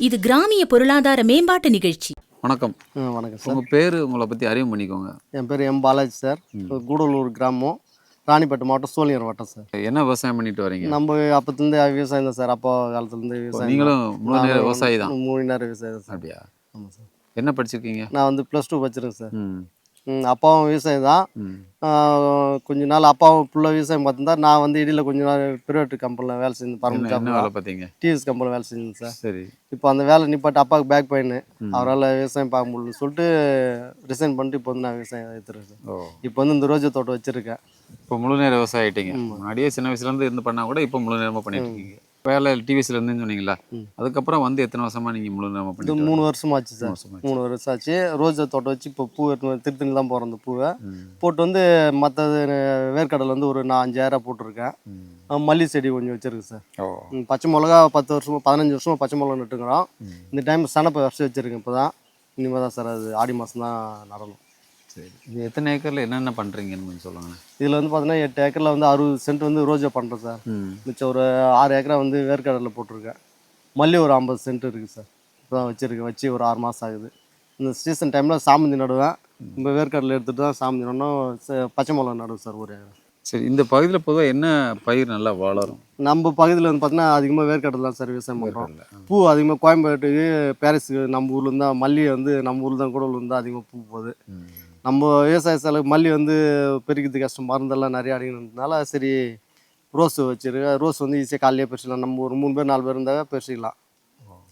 இது கிராமிய பொருளாதார மேம்பாட்டு நிகழ்ச்சி. வணக்கம். வணக்கம் சார். உங்கள் பேர் உங்களை பற்றி அறிவு பண்ணிக்கோங்க. என் பேர் எம் பாலாஜி சார். கூடலூர் கிராமம், ராணிப்பேட்டை மாவட்டம், சோழிங்கர் வட்டம் சார். என்ன விவசாயம் பண்ணிட்டு வரீங்க? நம்ம அப்போத்துலேருந்து விவசாயம் தான் சார். அப்பா காலத்துலேருந்து விவசாயம். நீங்களும் முழு நேர விவசாயி தான்? முழு நேர விவசாயம் தான் சார். அப்படியா? ஆமாம் சார். என்ன படிச்சிருக்கீங்க? நான் வந்து +2 படிச்சிருக்கேன் சார். ம் அப்பாவும் விவசாயம் தான். கொஞ்ச நாள் அப்பாவும் ஃபுல்லாக விவசாயம் பார்த்துருந்தா, நான் வந்து இடையில கொஞ்ச நாள் ப்ரைவேட் கம்பெனியில் வேலை செஞ்சு பர்மனெண்ட் என்ன வேலை பார்த்தீங்க? டிவிஎஸ் கம்பெனியில் வேலை செஞ்சேன் சார். சரி. இப்போ அந்த வேலை நிப்பாட்டு, அப்பாவுக்கு பேக் பெயின், அவரால் விவசாயம் பார்க்க முடியலன்னு சொல்லிட்டு ரிசைன் பண்ணிட்டு இப்போ வந்து நான் விவசாயம் எடுத்துருக்கேன். இப்போ வந்து இந்த ரோஜா தோட்டம் வச்சுருக்கேன். இப்போ முழு நேர விவசாயம் ஆகிட்டீங்க. முன்னாடியே சின்ன வயசுலேருந்து இருந்து பண்ணால் கூட இப்போ முழு நேரமாக பண்ணிட்டு இருக்கீங்க. வேலை டிவிஎஸ்ல இருந்துன்னு சொன்னீங்களா? அதுக்கப்புறம் வந்து எத்தனை வருஷமா நீங்கள் முழு நேரமாக பண்ணிட்டு? 3 வருஷம் ஆச்சு சார். 3 வருஷம் ஆச்சு. ரோஜா தோட்டம் வச்சு இப்போ பூ திருத்தணி தான் போகிறோம். அந்த பூவை போட்டு வந்து மற்றது வேர்க்கடலை வந்து ஒரு 5 ஏக்கரா போட்டிருக்கேன். மல்லி செடி கொஞ்சம் வச்சுருக்கு சார். பச்சை மிளகா 10 வருஷமா 15 வருஷமா பச்சை மிளகா நட்டுக்கிறோம். இந்த டைம் சனப்பை வரிசை வச்சுருக்கேன். இப்போ தான் இனிமேல் தான் சார் அது ஆடி மாதம் தான் நடணும். சரி. இது எத்தனை ஏக்கரில் என்னென்ன பண்ணுறீங்கன்னு கொஞ்சம் சொல்லுங்கள். இதில் வந்து பார்த்தீங்கன்னா 8 ஏக்கரில் வந்து 60 சென்ட் வந்து ரோஜா பண்ணுறேன் சார். மிச்சம் ஒரு 6 ஏக்கரா வந்து வேர்க்கடலை போட்டிருக்கேன். மல்லி ஒரு 50 சென்ட் இருக்குது சார். இப்போ தான் வச்சுருக்கேன். வச்சு ஒரு 6 மாதம் ஆகுது. இந்த சீசன் டைமில் சாமந்தி நடுவேன். இப்போ வேர்க்கடலை எடுத்துகிட்டு தான் சாமந்தி நடணும். பச்சை மிளகா நடுவேன் சார் ஒரு ஏக்கரா. சரி. இந்த பகுதியில் பொதுவாக என்ன பயிர் நல்லா வளரும்? நம்ம பகுதியில் வந்து பார்த்தீங்கன்னா அதிகமாக வேர்க்கடலை தான் சார் விவசாயம் பண்ணுறோம். பூ அதிகமாக கோயம்பேட்டுக்கு, பாரிஸுக்கு நம்ம ஊர்லேருந்து தான் மல்லி வந்து நம்ம ஊரில் தான் கூடலூர்லேருந்து தான் அதிகமாக பூ போகுது. நம்ம விவசாய செலவு மல்லி வந்து பெருக்கிறது கஷ்டம், மருந்தெல்லாம் நிறைய அடிக்கிறதுனால சரி ரோஸ் வச்சுருக்கேன். ரோஸ் வந்து ஈஸியாக காலையிலே பறிச்சிடலாம். நம்ம ஒரு 3 பேர் 4 பேர் இருந்தால் பறிச்சிக்கலாம்.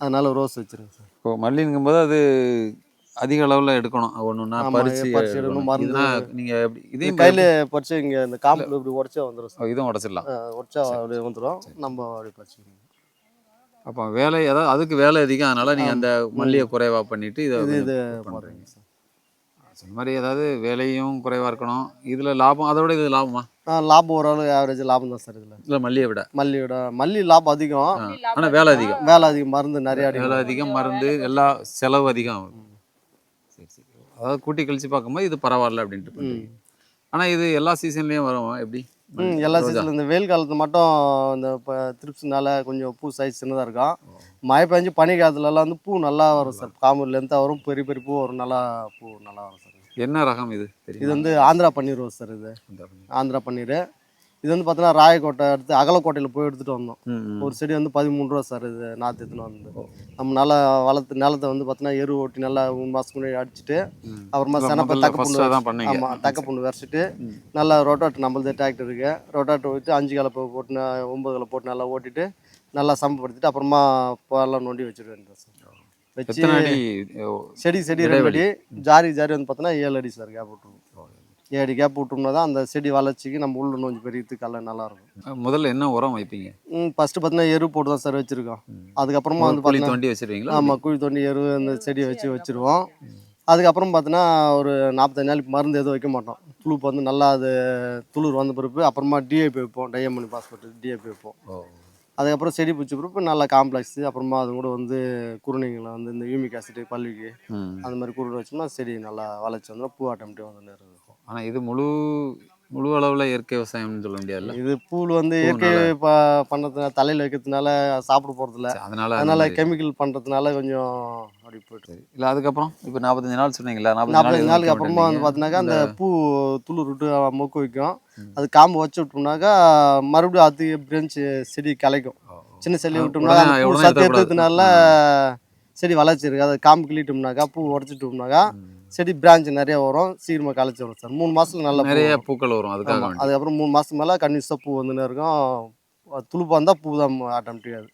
அதனால ரோஸ் வச்சுருக்கேன் சார். இப்போ மல்லிங்கும்போது அது அதிக அளவில் எடுக்கணும். ஒன்றுனா பறிச்சு எடுக்கணும். மருந்து நீங்கள் எப்படி இதையும் கையில் பறிச்சு இங்கே இந்த காம்பில் இப்படி உடச்சா வந்துடும் சார். இதுவும் உடச்சிடலாம். உடச்சா அப்படியே வந்துடும். நம்ம அப்படி பறிச்சுக்கணும். அப்போ வேலை அதாவது அதுக்கு வேலை அதிகம். அதனால் நீங்கள் அந்த மல்லியை குறைவாக பண்ணிவிட்டு இதை இது பண்ணுறீங்க சார். இந்த மாதிரி ஏதாவது வேலையும் குறைவாக இருக்கணும். இதில் லாபம் அதை விட இது லாபமா? லாபம் ஓரளவு ஆவரேஜ் லாபம் தான் சார். இதில் மல்லியை விட மல்லி லாபம் அதிகம். ஆனால் வேலை அதிகம். மருந்து நிறைய வேலை அதிகம், மருந்து எல்லா செலவு அதிகம் ஆகும். சரி சரி. அதாவது கூட்டி கழிச்சு பார்க்கும்போது இது பரவாயில்ல அப்படின்ட்டு பண்ணுறீங்க. ஆனால் இது எல்லா சீசன்லேயும் வரும் எப்படி? எல்லா சீசனில் இந்த வெயில் காலத்து மட்டும் இந்த இப்போ த்ரிப்ஸ்னால கொஞ்சம் பூ சைஸ் சின்னதாக இருக்கும். மழை பெஞ்சு பனி காலத்துலலாம் வந்து பூ நல்லா வரும் சார். காம்பு லென்த்தாக வரும், பெரிய பெரிய பூ வரும். நல்லா பூ நல்லா வரும் சார். என்ன ரகம் இது? இது வந்து ஆந்திரா பன்னீர் ரோஸ் சார். இது ஆந்திரா பன்னீர். இது வந்து பார்த்தீங்கன்னா ராயக்கோட்டை எடுத்து அகலக்கோட்டையில் போய் எடுத்துகிட்டு வந்தோம். ஒரு செடி வந்து 13 ரூபா சார். இது நாற்று எடுத்துன்னு வந்து நம்ம நல்லா வளர்த்து நிலத்தை வந்து பார்த்தீங்கன்னா எரு ஓட்டி நல்லா 3 மாதத்துக்கு முன்னாடி அடிச்சுட்டு அப்புறமா செனப்பை தக்க புண்ணு வரைச்சிட்டு நல்லா ரொட்டாட் நம்மளது டிராக்டர் இருக்கு. ரொட்டாட்டர் ஓட்டி 5 கலப்பை போட்டு 9 கலை போட்டு நல்லா ஓட்டிட்டு நல்லா சமப்படுத்திட்டு அப்புறமா பாலாம் நோண்டி வச்சுருவேன் சார். வச்சு செடி 2 அடி, ஜாரி வந்து பார்த்தோன்னா 7 அடி சார் கேப் விட்டுருவோம். 7 அடி கேப் விட்டோம்னா தான் அந்த செடி வளர்ச்சிக்கு நம்ம உள்ள நோஞ்சி பெரியதுக்கு எல்லாம் நல்லாயிருக்கும். முதல்ல என்ன உரம் வைப்பீங்க? ஃபஸ்ட்டு பார்த்தீங்கன்னா எரு போட்டு தான் சார் வச்சுருக்கோம். அதுக்கப்புறமா வந்து குழி தோண்டி வச்சுருவீங்களா? ஆமாம், குழி தோண்டி எரு அந்த செடியை வச்சுருவோம். அதுக்கப்புறம் பார்த்தீங்கன்னா ஒரு 45 நாளைக்கு மருந்து எதுவும் வைக்க மாட்டோம். துளுப்பு வந்து நல்லா அது துளிர் வந்த பிறப்பு அப்புறமா டிஏபி வைப்போம். டையமோனியம் பாஸ்பேட் டிஏபி வைப்போம். அதுக்கப்புறம் செடி பிடிச்ச பிறப்பு நல்லா காம்ப்ளெக்ஸ் அப்புறமா அது கூட வந்து குருணைங்களை வந்து இந்த யூமிக் ஆசிட் பல்விக்கு அந்த மாதிரி குருணை வச்சோம்னா செடி நல்லா வளர்ச்சி வந்துடும். பூ ஆட்டோமேட்டிக்காக வந்து நேரம் இருக்கும். ஆனால் இது முழு அளவில் இயற்கை விவசாயம்னு சொல்ல முடியாதுல்ல. இது பூல் வந்து இயற்கை பண்ணுறதுனால தலையில் வைக்கிறதுனால சாப்பிட போகிறதில்ல. அதனால கெமிக்கல் பண்ணுறதுனால கொஞ்சம் அப்படி போய்ட்டு இல்லை. அதுக்கப்புறம் இப்போ 45 நாள் சொன்னீங்களா? 45 நாளுக்கு அப்புறமா வந்து பார்த்தீங்கன்னாக்கா அந்த பூ துளிர் விட்டு மொக்கு வைக்கும். அது காம்பு வச்சு விட்டோம்னாக்கா மறுபடியும் அது பிரெஞ்சு செடி கிளைக்கும். சின்ன செடி விட்டோம்னா சத்து எடுத்ததுனால செடி வளர்ச்சி இருக்குது. அதை காம்பு கிள்ளிட்டோம்னாக்கா பூ உடச்சிட்டோம்னாக்கா செடி பிரான்ச் நிறைய வரும். சீக்கிரமாக களைச்சி வரும் சார். 3 மாதத்துல நல்லா நிறைய பூக்கள் வரும். அதுக்கப்புறம் 3 மாதத்துக்கு மேலே கன்யூஸாக பூ வந்துன்னே இருக்கும். துளுப்பாக இருந்தால் பூ தான் ஆட்டோமேட்டிக்காக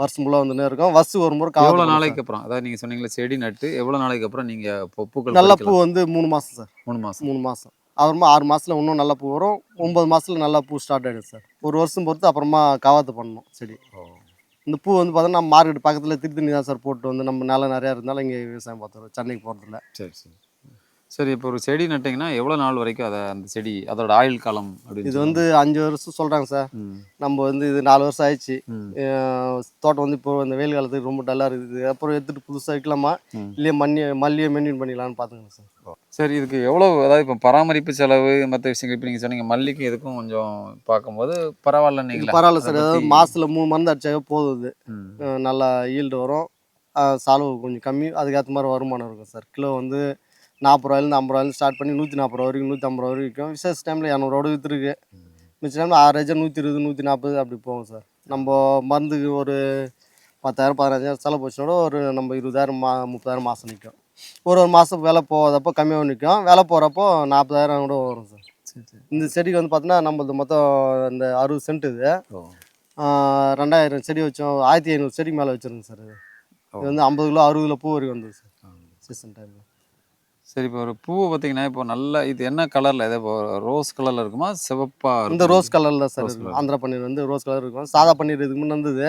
வருஷம் ஃபுல்லாக வந்துன்னே இருக்கும். வருஷம் ஒரு முறை எவ்வளோ நாளைக்கு அப்புறம், அதாவது நீங்கள் சொன்னீங்களா செடி நட்டு எவ்வளோ நாளைக்கு அப்புறம் நீங்கள் பூக்கள் நல்லா பூ வந்து 3 மாதம் சார். 3 மாதம் அப்புறமா 6 மாதத்தில் இன்னும் நல்லா பூ வரும். 9 மாதத்தில் நல்லா பூ ஸ்டார்ட் ஆகிடும் சார். ஒரு வருஷம் பொறுத்து அப்புறமா கவாத்து பண்ணணும் செடி. இந்த பூ வந்து பார்த்தோன்னா மார்க்கெட் பக்கத்தில் திருத்தணி தான் சார் போட்டு வந்து நம்ம நிலம் நிறையா இருந்தாலும் இங்கே விவசாயம் பார்த்துருவோம். சென்னைக்கு போகிறதில்ல. சரி சரி சரி. இப்போ ஒரு செடி நட்டிங்கன்னா எவ்வளோ நாள் வரைக்கும் அந்த செடி அதோட ஆயுள் காலம் அப்படின்னு? இது வந்து 5 வருஷம் சொல்கிறாங்க சார். நம்ம வந்து இது 4 வருஷம் ஆயிடுச்சு. தோட்டம் வந்து இப்போ இந்த வெயில் காலத்துக்கு ரொம்ப டல்லாக இருக்குது. அப்புறம் எடுத்துகிட்டு புதுசாக வைக்கலாமா இல்லையா மல்லியை மெயின்டைன் பண்ணிக்கலாம்னு பார்த்துங்க சார். சரி. இதுக்கு எவ்வளோ, அதாவது இப்போ பராமரிப்பு செலவு மற்ற விஷயங்கள் இப்போ நீங்கள் சொன்னீங்க மல்லிக்கு இதுக்கும் கொஞ்சம் பார்க்கும்போது பரவாயில்ல. நீங்கள் பரவாயில்ல சார். அதாவது மாதத்தில் 3 மருந்து அடிச்சாக்க போதும். இது நல்லா ஈல்டு வரும். செலவு கொஞ்சம் கம்மி, அதுக்கேற்ற மாதிரி வருமானம் இருக்கும் சார். கிலோ வந்து 40 ரூபாயிலேருந்து 50 ரூபாயிலேருந்து ஸ்டார்ட் பண்ணி 140 ரூபா வரைக்கும் 150 ரூபா வரைக்கும் விற்கும். விசேஷ டைமில் 200 விற்றுருக்கு. மிச்ச டைமில் ஆவரேஜாக 120 140 அப்படி போகும் சார். நம்ம மருந்துக்கு ஒரு 10,000 15,000 செலவு போச்சுனோட ஒரு நம்ம 20,000 30,000 மாதம் நிற்கும். ஒரு மாதம் விலை போகாதப்போ கம்மியாக நிற்கும், விலை போகிறப்போ 40,000 கூட வரும் சார். சரி சரி. இந்த செடிக்கு வந்து பார்த்தீங்கன்னா நம்மளது மொத்தம் இந்த 60 சென்ட் இது. ஓ 2000 செடி வச்சோம், 1500 செடிக்கு மேலே வச்சுருங்க சார். இது வந்து 50 கிலோ 60 கிலோ பூ வரைக்கும் வந்தது சார் சீசன் டைமில். சரி, இப்போ ஒரு பூவை பார்த்தீங்கன்னா இப்போ நல்ல இது என்ன கலரில் எதோ இப்போ ரோஸ் கலரில் இருக்குமா சிவப்பாக இந்த ரோஸ் கலரில் சார் ரோஸ் இருக்கும். கலர். ஆந்திரா பன்னீர் வந்து ரோஸ் கலர் இருக்கும். சாதா பன்னீர் இதுக்கு முன்னே இருந்தது,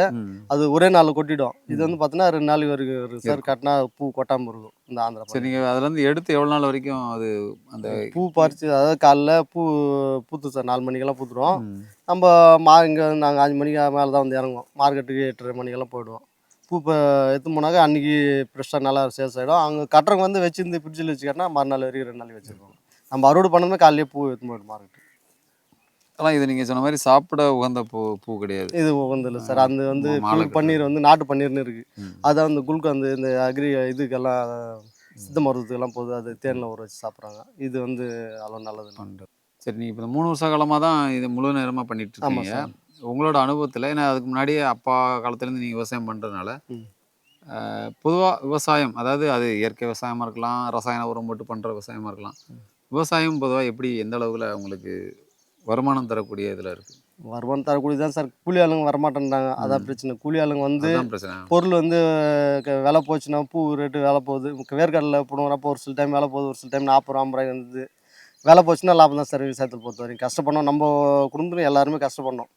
அது ஒரே நாளில் கொட்டிடும். இது வந்து பார்த்தீங்கன்னா 2 நாள் வரைக்கும் இருக்கும் சார். கட்டினா பூ கொட்டாமல் இருக்கும் இந்த ஆந்திரா சரி, பன்னீர். நீங்கள் அதுலேருந்து எடுத்து எவ்வளோ நாள் வரைக்கும் அது அந்த பூ பறித்து, அதாவது காலைல பூத்து சார் 4 மணிக்கெல்லாம் பூத்துரும். நம்ம இங்கே நாங்கள் 5 மணிக்கு மேலே தான் வந்து இறங்குவோம். மார்க்கெட்டுக்கு 8:30 மணிக்கெல்லாம் போயிடுவோம். பூ இப்போ எடுத்து போனாக்கா அன்றைக்கி ஃப்ரெஷ்ஷாக நல்லா சேல்ஸ் ஆகிடும். அங்கே கட்டுறவங்க வந்து வச்சுருந்து ஃப்ரிட்ஜில் வச்சுக்கிட்டா மறுநாள் வரைக்கும் 2 நாள் வச்சுருக்கோம். நம்ம அறுவடை பண்ணதுமே காலையிலேயே பூ எடுத்து போய்டும் மார்க்கெட்டு. ஆனால் இது நீங்கள் சொன்ன மாதிரி சாப்பிட உகந்த பூ கிடையாது. இது உகந்தில்லை சார். அந்த வந்து பன்னீர் வந்து நாட்டு பன்னீர்னு இருக்குது. அதான் அந்த குளுக்கு இந்த அக்ரி இதுக்கெல்லாம் சித்த மருத்துவத்துக்கெல்லாம் போகுது, அது தேனில் ஊற வச்சு சாப்பிட்றாங்க. இது வந்து அவ்வளோ நல்லது இல்லை. சரி, நீங்கள் இப்போ 3 வருஷ காலமாக தான் இது முழு நேரமாக பண்ணிட்டு ஆமாம் இருக்கீங்க. சார். உங்களோட அனுபவத்தில், ஏன்னா அதுக்கு முன்னாடியே அப்பா காலத்துலேருந்து நீங்கள் விவசாயம் பண்ணுறதுனால பொதுவாக விவசாயம், அதாவது அது இயற்கை விவசாயமாக இருக்கலாம், ரசாயன உரம் போட்டு பண்ணுற விவசாயமாக இருக்கலாம், விவசாயம் பொதுவாக எப்படி எந்த அளவில் உங்களுக்கு வருமானம் தரக்கூடிய இதில் இருக்குது? வருமானம் தரக்கூடியது தான் சார். கூலி ஆளுங்க வரமாட்டேன்றாங்க, அதான் பிரச்சனை. கூலி ஆளுங்க வந்து அதுதான் பிரச்சனை. பொருள் வந்து விலை போச்சுன்னா பூ ரேட்டு விலை போகுது. வேர்க்கடலை போடுறப்போ ஒரு சில டைம் விலை போகுது, ஒரு சில டைம் 40 ரூபா 50 ரூபாய் வந்தது. விலை போச்சுன்னா லாபம் தான் சார் விவசாயத்தை பொறுத்த வரைக்கும். கஷ்டப்படணும், நம்ம குடும்பத்தில் எல்லாருமே கஷ்டப்படணும்.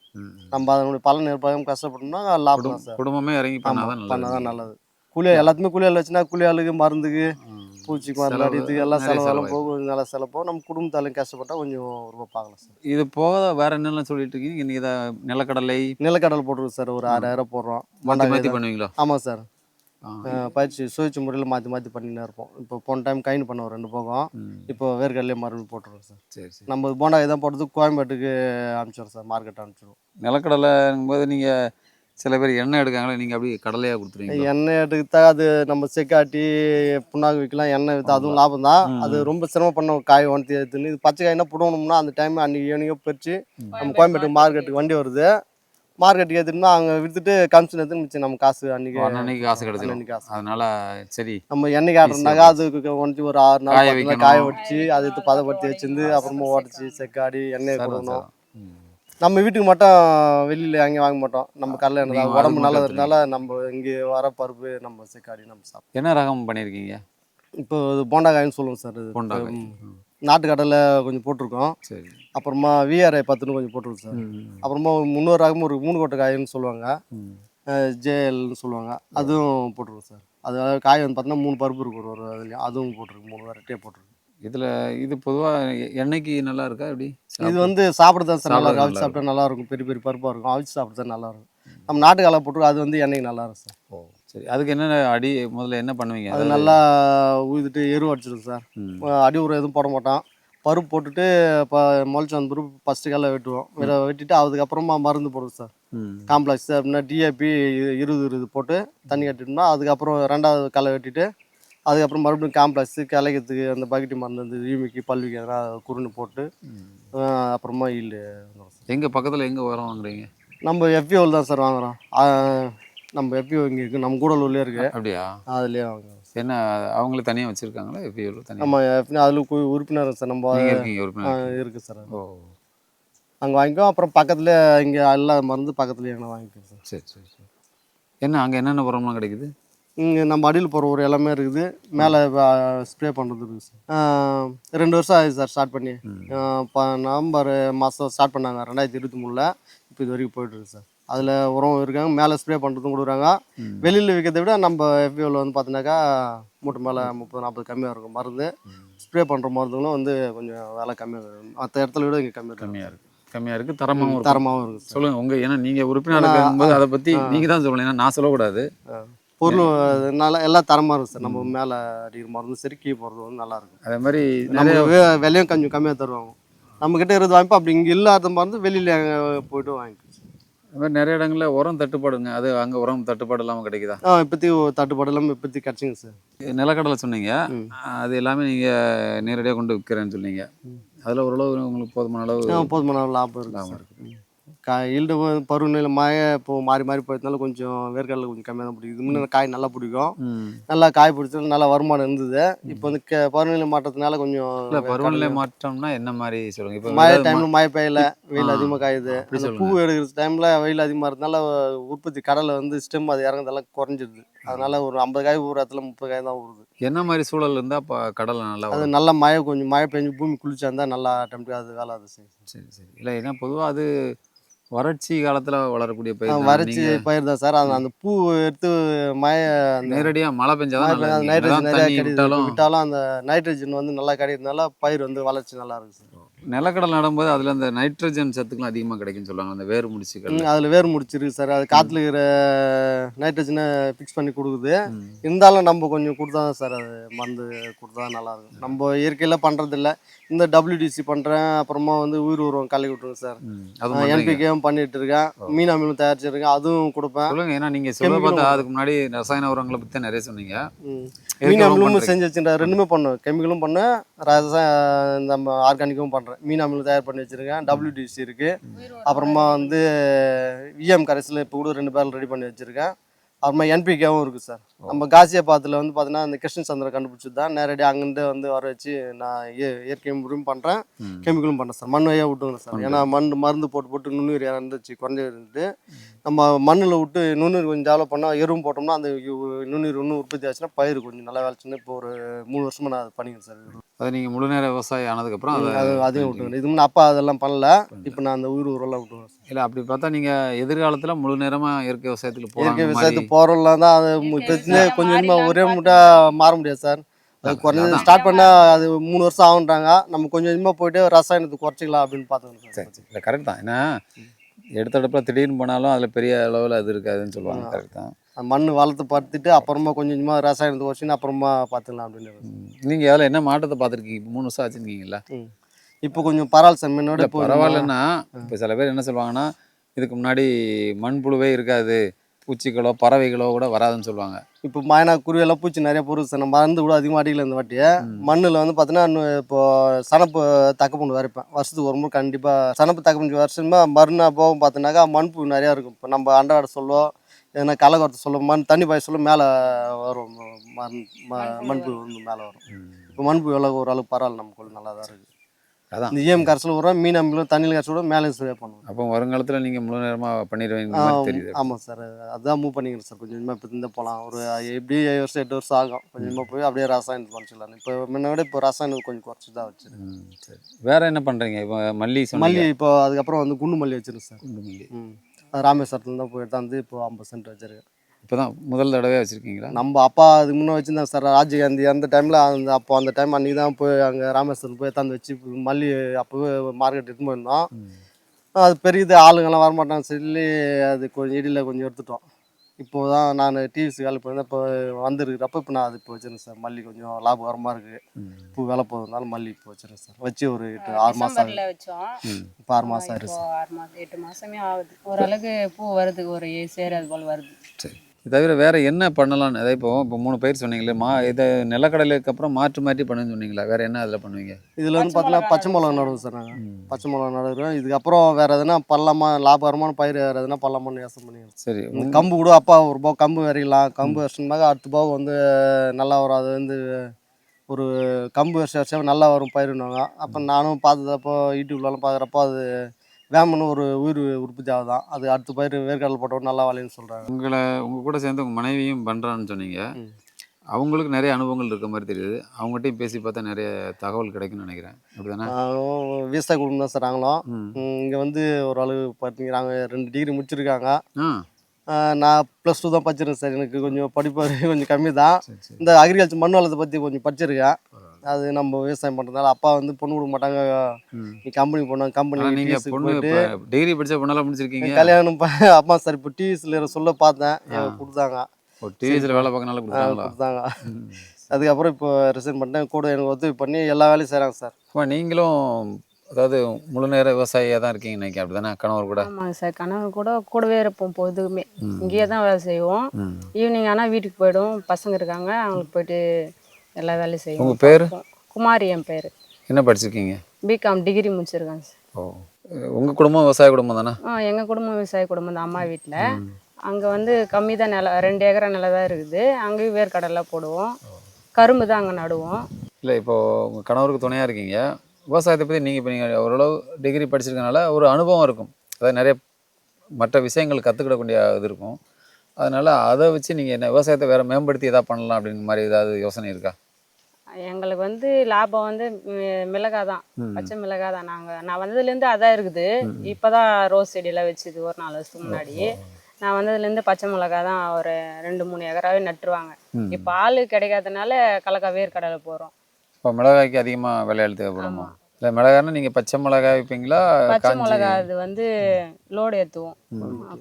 நம்ம அதனுடைய பலன் எதிர்பார்க்காம கஷ்டப்பட்டோம்னா லாபம் தான் சார். குடும்பமே இறங்கி பண்ணாதான் நல்லது. கூலி எல்லாத்துமே கூலி ஆள் வச்சுன்னா கூலி ஆளுக்கு மருந்துக்கு பூச்சிக்கு மருந்து அடிக்கிறதுக்கு எல்லாம் செலவெல்லாம் போகும். நல்லா செலவு போகும். நம்ம குடும்பத்தாலையும் கஷ்டப்பட்டால் கொஞ்சம் ரூபா பார்க்கலாம் சார். இது போக வேற என்னெல்லாம் சொல்லிட்டு இருக்கீங்க? நீங்கள் இதை நிலக்கடலை போட்டுருக்கு சார். ஒரு 6,000 போடுறோம். மாற்றி பண்ணுவீங்களா? ஆமாம் சார். பயிற்சி சுழற்சி முறையில் மாற்றி பண்ணினே இருப்போம். இப்போ போன டைம் கைன் பண்ணோம் 2 போகம். இப்போ வேர்க்கடலையே மறுபடியும் போட்டுருவோம் சார். சரி சரி. நம்ம போண்டா இதான் போடுறது கோயம்பேட்டுக்கு அனுப்பிச்சிடுவோம் சார். மார்க்கெட் அனுப்பிச்சிடுவோம். நிலக்கடலைங்கும்போது நீங்கள் சில பேர் எண்ணெய் எடுக்காங்களே, நீங்கள் அப்படியே கடலையாக கொடுத்துருவீங்க? எண்ணெய் எடுத்தா அது நம்ம செக்காட்டி புண்ணாக்கு விற்கலாம். எண்ணெய் விற்றா அதுவும் லாபம் தான். அது ரொம்ப சிரமம் பண்ண காய் ஒன்றி எடுத்துன்னு. இது பச்சை காய்னா புடணும்னா அந்த டைம் அன்றைக்கி ஈவினிங்கோ பறித்து நம்ம கோயம்பேட்டுக்கு மார்க்கெட்டுக்கு வண்டி வருது. மார்க்கெட்டுக்கு ஏற்றிட்டோம்னா அங்கே விற்றுட்டு கமிஷன் எடுத்து மிச்சம் நம்ம காசு அன்றைக்கி காசு கிடைச்சிடும். அதனால சரி, நம்ம எண்ணெய்க்கு ஆடுறோம்னாக்கா அதுக்கு ஒன்றி ஒரு 6 நாள் காய வச்சு அதை எடுத்து பதப்படுத்தி வச்சிருந்து அப்புறமா உடச்சி செக்காடி எண்ணெய் கொடுக்கணும். நம்ம வீட்டுக்கு மட்டும் வெளியில் அங்கே வாங்க மாட்டோம். நம்ம கடலை எண்ணெய் உடம்பு நல்லது இருந்தால நம்ம இங்கே வர பருப்பு நம்ம செக்காடி நம்ம சாப்பிடுவோம். என்ன ரகம் பண்ணியிருக்கீங்க? இப்போ போண்டா காயின்னு சொல்லுவோம் சார். இது போண்டா நாட்டு கடலை கொஞ்சம் போட்டிருக்கோம். சரி. அப்புறமா VRI 10 கொஞ்சம் போட்டிருக்கோம் சார். அப்புறமா 300 ரகமும் ஒரு 3 கொட்டை காயின்னு சொல்லுவாங்க, JLன்னு சொல்லுவாங்க, அதுவும் போட்டிருக்கோம் சார். அது காய் வந்து பார்த்தீங்கன்னா 3 பருப்பு இருக்கும் ஒரு அதுலேயும், அதுவும் போட்டிருக்கு. 3 வெரைட்டியாக போட்டிருக்கு. இதில் இது பொதுவாக எண்ணெய்க்கு நல்லா இருக்கா எப்படி? இது வந்து சாப்பிட தான் சார் நல்லா இருக்கும். அவிச்சு சாப்பிட்டா நல்லா இருக்கும். பெரிய பெரிய பருப்பாக இருக்கும். அவிச்சு சாப்பிட்டா நல்லா இருக்கும். நம்ம நாட்டு கடலை போட்டிருக்கோம், அது வந்து எண்ணெய்க்கு நல்லா இருக்கும் சார். ஓ சரி. அதுக்கு என்னென்ன முதல்ல என்ன பண்ணுவீங்க? அது நல்லா உழுதுட்டு எரு அடிச்சிடும் சார். அடி உரம் எதுவும் போட மாட்டோம். பருப்பு போட்டுட்டு இப்போ முளைச்சி வந்த பருப்பு ஃபஸ்ட்டு கடலை வெட்டுவோம். வெட்டிட்டு அதுக்கப்புறமா மருந்து போடுவோம் சார். காம்ப்ளெக்ஸ் அப்படின்னா DAP 20 போட்டு தண்ணி கட்டிட்டோம்னா அதுக்கப்புறம் 2வது களை வெட்டிட்டு அதுக்கப்புறம் மறுபடியும் காம்ப்ளெக்ஸ் கிளைக்கிறதுக்கு அந்த பக்கெட்டு மருந்து வந்து யூமிக்கு பல்விக்கு எதனா குருணு போட்டு அப்புறமா ஈல்டு. எங்கள் பக்கத்தில் எங்கே உரம் வாங்குறீங்க? நம்ம FPOவில் தான் சார் வாங்குகிறோம். நம்ம FPO இங்கே இருக்குது, நம்ம கூடலூர்லேயே இருக்குது. அப்படியா? அதுலேயே வாங்குறோம். என்ன அவங்களே தனியாக வச்சுருக்காங்களா FPOவில் தனியாக? ஆமாம், அதில் உறுப்பினர் சார். நம்ம இருக்கீங்க உறுப்பினர்? இருக்குது சார். ஓ அங்கே வாங்கிக்கோ. அப்புறம் பக்கத்தில் இங்கே எல்லா மருந்து பக்கத்துலேயே எங்கே வாங்கிக்கோம் சார். சரி சரி சரி. என்ன அங்கே என்னென்ன உரம்லாம் கிடைக்குது? இங்கே நம்ம அடியில் போகிற ஒரு எல்லாமே இருக்குது. மேலே ஸ்ப்ரே பண்ணுறது இருக்குது சார். 2 வருஷம் ஆகுது சார் ஸ்டார்ட் பண்ணி. நவம்பர் மாதம் ஸ்டார்ட் பண்ணாங்க 2023. இப்போ இது வரைக்கும் போய்ட்டுருக்கு சார். அதில் உரம் இருக்காங்க, மேலே ஸ்ப்ரே பண்ணுறதும் கொடுக்குறாங்க. வெளியில் விற்கிறத விட நம்ம FPOவில் வந்து பார்த்தீங்கன்னாக்கா மூட்டை மேலே 30-40 கம்மியாக இருக்கும். மருந்து ஸ்ப்ரே பண்ணுற மருந்துகளும் வந்து கொஞ்சம் விலை கம்மியாக இருக்கும். மற்ற இடத்துல விட இங்கே கம்மியாக இருக்குது. தரமாகவும் இருக்குது. சொல்லுங்கள் உங்கள், ஏன்னா நீங்கள் உறுப்பினர் இருக்கும்போது அதை பற்றி நீங்கள் தான் சொல்லணும், ஏன்னா நான் சொல்லக்கூடாது. பொருள் எல்லாம் தரமாக இருக்கும் சார். நம்ம மேலே அடிக்கிற மருந்து சரி கீழே போகிறது வந்து நல்லாயிருக்கும். அதே மாதிரி நம்ம விலையும் கொஞ்சம் கம்மியாக தருவாங்க. நம்மக்கிட்ட இருந்து வாங்கிப்போம். அப்படி இங்கே இல்லாத மருந்து வெளியில் போய்ட்டு வாங்கிக்கோம். அது மாதிரி நிறைய இடங்கள்ல உரம் தட்டுப்பாடுங்க. அது அங்கே உரம் தட்டுப்பாடு இல்லாமல் கிடைக்குதா? இப்போதைக்கு தட்டுப்பாடு இல்லாமல் இப்போதைக்கு கிடச்சிங்க சார். நிலக்கடலை சொன்னீங்க. ம். அது எல்லாமே நீங்கள் நேரடியாக கொண்டு விற்கிறேன்னு சொன்னீங்க. அதில் ஓரளவு உங்களுக்கு போதுமான அளவு போதுமான லாபம் இருக்குது லாபம் சார். இருக்குது. ஈல்டு பருவநிலை மழை இப்போ மாறி மாறி போயிருந்தால கொஞ்சம் வேர்க்கடலை கொஞ்சம் கம்மியாக தான் பிடிக்கும். முன்ன காய் நல்லா பிடிக்கும், நல்லா காய் பிடிச்சது நல்லா வருமானம் இருந்தது. இப்போ வந்து பருவநிலை மாற்றத்தினால கொஞ்சம் இல்லை, பருவநிலை மாற்றம்னா என்ன மாதிரி சொல்லுங்கள்? இப்போ மழை டைமில் மழை பெய்யல, வெயில் அதிகமாக காயுது. அப்படி அந்த பூ சொல்லுங்கள். எடுக்கிற டைமில் வெயில் அதிகமாக இருந்தனால உற்பத்தி கடலை வந்து ஸ்டெம் அது இறங்குறதெல்லாம் குறைஞ்சிருது. அதனால ஒரு 50 காய் ஒரு இடத்துல 30 காய் தான் வருது. என்ன மாதிரி சூழல் இருந்தால் இப்போ கடலை நல்லா அது வரும்? நல்லா மழை கொஞ்சம் மழை பெஞ்சு பூமி குளிச்சா இருந்தால் நல்லா ஆட்டோமேட்டிக்காக அது வேலை அது செய்யும். சரி சரி. இல்லை, ஏன்னா பொதுவாக அது வறட்சி காலத்தில் வளரக்கூடிய பயிர் தான். வறட்சி நீங்கள் பயிர் தான் சார். அந்த பூ எடுத்து மழை அந்த நேரடியாக மழை பெஞ்சாதான் மழை நல்லது. நைட்ரஜன் நிறையா தண்ணி கிடைக்குது. விட்டாலும் விட்டாலும் அந்த நைட்ரஜன் வந்து நல்லா கிடைக்கிறதுனால பயிர் வந்து வளர்ச்சி நல்லா இருக்குது சார். நிலக்கடலை நடும்போது அதில் அந்த நைட்ரஜன் சத்துக்களும் அதிகமாக கிடைக்குன்னு சொல்லுவாங்க, அந்த வேர் முடிச்சுக்கள். அதில் வேர் முடிச்சிருக்கு சார். அது காற்றுல இருக்கிற நைட்ரஜனை ஃபிக்ஸ் பண்ணி கொடுக்குது. இருந்தாலும் நம்ம கொஞ்சம் கொடுத்தா தான் சார், அது மருந்து கொடுத்தா தான் நல்லாயிருக்கும். நம்ம இயற்கையில் பண்ணுறதில்ல. இந்த WDC பண்ணுறேன், அப்புறமா வந்து உயிர் உரம் கலக்கி விட்டுருங்க சார். அது NPKவும் பண்ணிட்டு இருக்கேன், மீன் அமிலம் தயாரிச்சிருக்கேன், அதுவும் கொடுப்பேன். சொல்லுங்க. ஏன்னா நீங்கள் சொல்ல பார்த்தா அதுக்கு முன்னாடி ரசாயன உரங்களை பற்றி நிறைய சொன்னீங்க. மீன் அமிலமும் செஞ்சு வச்சுருக்கேன். ரெண்டுமே பண்ணேன், கெமிக்கலும் பண்ணேன், நம்ம ஆர்கானிக்கும் பண்ணுறேன். மீன் அமிலம் தயார் பண்ணி வச்சுருக்கேன், WDC இருக்குது. அப்புறமா வந்து EM கரைசல் இப்போ கூட 2 பேரில் ரெடி பண்ணி வச்சுருக்கேன். அப்புறமா NPKவும் இருக்குது சார். நம்ம காசியாபாத்தில் வந்து பார்த்தீங்கன்னா இந்த கிருஷ்ண சந்திரன் கண்டுபிடிச்சது தான். நேரடியாக அங்கேருந்து வந்து வர வச்சு நான் இயற்கை முறையும் பண்ணுறேன், கெமிக்கலும் பண்ணுறேன் சார். மண் வழியாக விட்டுங்க சார். ஏன்னா மருந்து போட்டு நுண்ணுயிர் இறந்துச்சு, குறைஞ்சி இருந்துட்டு நம்ம மண்ணில் விட்டு நுண்ணுயிர் கொஞ்சம் டெவலப் பண்ணால் எருவும் போட்டோம்னா அந்த நுண்ணுயிர் இன்னும் உற்பத்தி ஆச்சுன்னா பயிர் கொஞ்சம் நல்லா விளைச்சுன்னு இப்போ ஒரு 3 வருஷமாக நான் அதை பண்ணிக்கிறேன் சார். அதை நீங்கள் முழு நேர விவசாயி ஆனதுக்கப்புறம் அதையும் விட்டுங்க. இது முன்னே அப்பா அதெல்லாம் பண்ணல, இப்போ நான் அந்த உயிர் உரம்லாம் விட்டுருவேன். இல்லை, அப்படி பார்த்தா நீங்கள் எதிர்காலத்தில் முழு நேரமாக இயற்கை விவசாயத்துக்கு இயற்கை போகிறோம். விவசாயத்துக்கு போகிறோம்லாம் தான் அது இப்போ கொஞ்சம் ஒரே முட்டா மாற முடியாது சார். அது குறைஞ்சது ஸ்டார்ட் பண்ணால் அது 3 வருஷம் ஆகுன்றாங்க. நம்ம கொஞ்சம் கொஞ்சமாக போயிட்டு ரசாயனத்தை குறைச்சிக்கலாம் அப்படின்னு பார்த்துக்கணும் சார். இல்லை, கரெக்ட் தான். ஏன்னா எடுத்தடுப்பில் திடீர்னு போனாலும் அதில் பெரிய அளவில் அது இருக்காதுன்னு சொல்லுவாங்க. கரெக்ட் தான். மண் வளர்த்து பார்த்துட்டு அப்புறமா கொஞ்சம் கொஞ்சமாக ரசாயனத்தை குறைச்சின்னு அப்புறமா பார்த்துக்கலாம் அப்படின்னு. நீங்கள் அதில் என்ன மாற்றத்தை பார்த்துருக்கீங்க? 3 வருஷம் ஆச்சுருக்கீங்களா? இப்போ கொஞ்சம் பரவாயில்ல சார். முன்னோட இப்போ பரவாயில்லன்னா, இப்போ சில பேர் என்ன சொல்லுவாங்கன்னா, இதுக்கு முன்னாடி மண்புழுவே இருக்காது, பூச்சிகளோ பறவைகளோ கூட வராதுன்னு சொல்லுவாங்க. இப்போ மாயனா குருவியெல்லாம் பூச்சி நிறைய பொருள் சார். நம்ம மருந்து கூட அதிகமாக அடிக்கல இந்த வாட்டி. மண்ணில் வந்து பார்த்தீங்கன்னா இப்போ சனப்பு தக்கப்பூண்டு வரைப்பேன் வருஷத்துக்கு ஒரு முறை கண்டிப்பாக. சனப்பு தக்கப்பூண்டு வருஷமாக மறுநாள் போகும் பார்த்தோன்னாக்கா மண்பு நிறையா இருக்கும். இப்போ நம்ம அன்றாட சொல்லுவோம், எதனா களை குறைத்த சொல்லுவோம், தண்ணி பாய சொல்ல மேலே வரும், மண்பு வந்து மேலே வரும். இப்போ மண்பு எவ்வளோ ஓரளவுக்கு பரவாயில்ல, நமக்கு நல்லா தான் இருக்குது. அதான் இந்த EM கரைசல் விடுறோம், மீன் அமிலம் தண்ணியில் கரைச்சி விட மேலே ஸ்ப்ரே பண்ணுவோம். அப்போ வருங்காலத்தில் நீங்கள் முழு நேரமாக பண்ணிடுவீங்க தெரியுது. ஆமாம் சார், அதுதான் மூவ் பண்ணிக்கிறேன் சார். கொஞ்சம் கொஞ்சமாக இப்போ இந்த போகலாம். ஒரு எப்படி 7 வருஷம் 8 வருஷம் ஆகும். கொஞ்சம் கொஞ்சமாக போய் அப்படியே ரசாயனத்துக்கு குறைச்சிடலாம். இப்போ முன்ன விட இப்போ ரசாயனம் கொஞ்சம் குறைச்சி தான் வச்சுருக்கேன். சரி, வேறு என்ன பண்ணுறீங்க? இப்போ மல்லி மல்லி இப்போ அதுக்கப்புறம் வந்து குண்டு மல்லி வச்சுருக்கேன் சார். குண்டு மல்லி அது ராமேஸ்வரத்தில் தான் போய் எடுத்தாந்து இப்போ 50 சென்ட் வச்சுருக்கேன். இப்போ தான் முதல் தடவை வச்சுருக்கீங்களா? நம்ம அப்பா அதுக்கு முன்னே வச்சுருந்தேன் சார், ராஜீவ்காந்தி அந்த டைமில். அந்த டைம் அன்றைக்கி தான் போய் அங்கே ராமேஸ்வரம் போய் எடுத்தாந்து வச்சு மல்லி அப்போவே மார்க்கெட் எடுத்து போயிருந்தோம். அது பெரிய ஆளுங்கெல்லாம் வரமாட்டாங்க சொல்லி அது கொஞ்சம் இடியில் கொஞ்சம் எடுத்துட்டோம். இப்போ தான் நான் டிவிசி வேலை போயிருந்தேன். இப்போ வந்துருக்கிறப்ப இப்போ நான் அது இப்போ வச்சுருக்கேன் சார். மல்லி கொஞ்சம் லாபகரமாக இருக்குது. பூ வேலை போகிறதுனால மல்லி இப்போ வச்சுருக்கேன் சார். வச்சு ஒரு 6 மாதம் வச்சோம். இப்போ 6 மாதம் ஆயிடுச்சு. 6 மாதம் 8 மாதமே ஆகுது. ஓரளவுக்கு பூ வருது, ஒரு சேர் அது போல் வருது. சரி, இது தவிர வேறு என்ன பண்ணலான்னு? அதாவது இப்போ 3 பயிர் சொன்னீங்களே, இதை நிலக்கடலைக்கு அப்புறம் மாற்றி பண்ணுன்னு சொன்னீங்களா? வேறு என்ன அதில் பண்ணுவீங்க? இதில் வந்து பார்த்தீங்கன்னா பச்சை மிளகா நடுவோம் சார். நாங்கள் பச்சை மிளகா நடுவோம். இதுக்கப்புறம் வேறு எதுனா பள்ளமா லாபகரமான பயிர் வேறு எதுனா பள்ளமான்னு யோசனை பண்ணிக்கிறோம். சரி, கம்பு கூட அப்பா ஒரு பாவம் கம்பு வரைக்கலாம். கம்பு வருஷமாக அடுத்த பாவம் வந்து நல்லா வரும். அது வந்து ஒரு கம்பு வருஷம் நல்லா வரும் பயிருன்னாங்க. அப்போ நானும் பார்த்ததப்போ யூடியூப்லலாம் பார்க்குறப்போ அது வேமன்னு ஒரு உயிர் உற்பத்தி ஆகுதான். அது அடுத்த பயிர் வேர்க்கடலை போட்டோம் நல்லா வளையுன்னு சொல்கிறாங்க. உங்கள் கூட சேர்ந்து உங்கள் மனைவியும் பண்ணுறான்னு சொன்னீங்க. அவங்களுக்கு நிறைய அனுபவங்கள் இருக்க மாதிரி தெரியுது. அவங்ககிட்டையும் பேசி பார்த்தா நிறைய தகவல் கிடைக்குன்னு நினைக்கிறேன். அப்படி தானே? விவசாய குடும்பம் தான் சார் நாங்களும். இங்கே வந்து ஓரளவு பார்த்தீங்கன்னா 2 டிகிரி முடிச்சிருக்காங்க. நான் +2 தான் படிச்சிருக்கேன் சார். எனக்கு கொஞ்சம் படிப்பு கொஞ்சம் கம்மி தான். இந்த அக்ரிகல்ச்சர் மண் வளத்தை பற்றி கொஞ்சம் படிச்சிருக்கேன். அது நம்ம விவசாயம் பண்ணுறதுனால அப்பா வந்து பொண்ணு கொடுக்க மாட்டாங்க. நீ கம்பெனி போனோம், கம்பெனி நீங்கள் பொண்ணு டிகிரி படித்த பொண்ணெல்லாம் முடிச்சிருக்கீங்க. கல்யாணம் அப்பா சார் இப்போ டிவிஸில் சொல்ல பார்த்தேன், கொடுத்தாங்க. டிவிஸில் வேலை பார்க்கனால கொடுத்தாங்க. அதுக்கப்புறம் இப்போ ரிசைன் பண்ணிட்டேன். கூட எனக்கு உதவி பண்ணி எல்லா வேலையும் செய்கிறாங்க சார். இப்போ நீங்களும் அதாவது முழு நேர விவசாயியாக தான் இருக்கீங்க நினைக்கிறேன், அப்படி தானே? கணவர் கூட? ஆமாங்க சார். கணவர் கூட கூடவே இருப்போம் பொழுதுமே. ம். இங்கேயே தான் வேலை செய்வோம். ம். ஈவினிங் ஆனால் வீட்டுக்கு போயிடுவோம். பசங்க இருக்காங்க, அவங்களுக்கு போயிட்டு எல்லா வேலையும் செய்வோம். உங்கள் பேர்? குமாரி என் பேர். என்ன படிச்சிருக்கீங்க? பிகாம் டிகிரி முடிச்சிருக்காங்க சார். ஓ, உங்கள் குடும்பம் விவசாய குடும்பம் தானே? எங்கள் குடும்பம் விவசாய குடும்பம் தான். அம்மா வீட்டில் அங்கே வந்து கம்மி தான் நிலம், 2 ஏக்கரா நிலம் தான் இருக்குது. அங்கேயும் வேர்க்கடலை போடுவோம், கரும்பு தான் அங்கே நடுவோம். இல்லை, இப்போது உங்கள் கணவருக்கு துணையாக இருக்கீங்க. விவசாயத்தை பற்றி நீங்கள் ஓரளவு டிகிரி படிச்சிருக்கனால ஒரு அனுபவம் இருக்கும். அதாவது நிறைய மற்ற விஷயங்கள் கற்றுக்கிடக்கூடிய இது இருக்கும். அதனால் அதை வச்சு நீங்கள் என்ன விவசாயத்தை வேறு மேம்படுத்தி எதாவது பண்ணலாம் அப்படிங்கிற மாதிரி ஏதாவது யோசனை இருக்கா? எங்களுக்கு வந்து லாபம் வந்து மிளகாய் தான், பச்சை மிளகாய் தான். நான் வந்ததுலேருந்து அதான் இருக்குது. இப்போ தான் ரோஸ் செடியெல்லாம் வச்சுது ஒரு 4 வருஷத்துக்கு முன்னாடி. நான் வந்ததுலேருந்து பச்சை மிளகாய் தான் ஒரு 2-3 ஏக்கராவே நட்டுருவாங்க. இப்போ ஆள் கிடைக்காதனால கலக்கா வேர்க்கடலை போகிறோம். இப்போ மிளகாய்க்கு அதிகமாக விளையாடு தேவைப்படுமா? இல்லை, மிளகாய்னா நீங்கள் பச்சை மிளகாய் வைப்பீங்களா? பச்சை மிளகாய் அது வந்து லோடு ஏற்றுவோம்.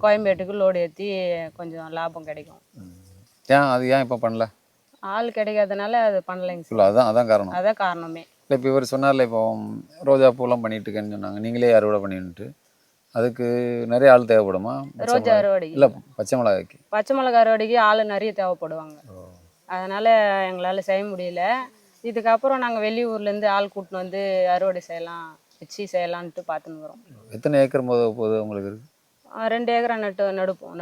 கோயம்பேட்டுக்கு லோடு ஏற்றி கொஞ்சம் லாபம் கிடைக்கும். ஏன் இப்போ பண்ணல? ஆள் கிடைக்காதனால அது பண்ணலைங்க சார். இல்லை, அதான் காரணம். அதான் காரணமே. இல்லை, இப்போ இவர் சொன்னார்ல, இப்போ ரோஜா பூலாம் பண்ணிட்டு இருக்கேன்னு சொன்னாங்க, நீங்களே அறுவடை பண்ணிட்டு அதுக்கு நிறைய ஆள் தேவைப்படுமா? ரோஜா அறுவடைக்கு இல்லை, பச்சை மிளகாய்க்கு. பச்சை மிளகாய் அறுவடைக்கு ஆள் நிறைய தேவைப்படுவாங்க. அதனால் எங்களால் செய்ய முடியல. இதுக்கப்புறம் நாங்கள் வெளியூர்லேருந்து ஆள் கூட்டின்னு வந்து அறுவடை செய்யலாம், வச்சு செய்யலான்ட்டு பார்த்துன்னு வரோம். எத்தனை ஏக்கர் போகுது உங்களுக்கு இருக்கு? 2 ஏக்கரா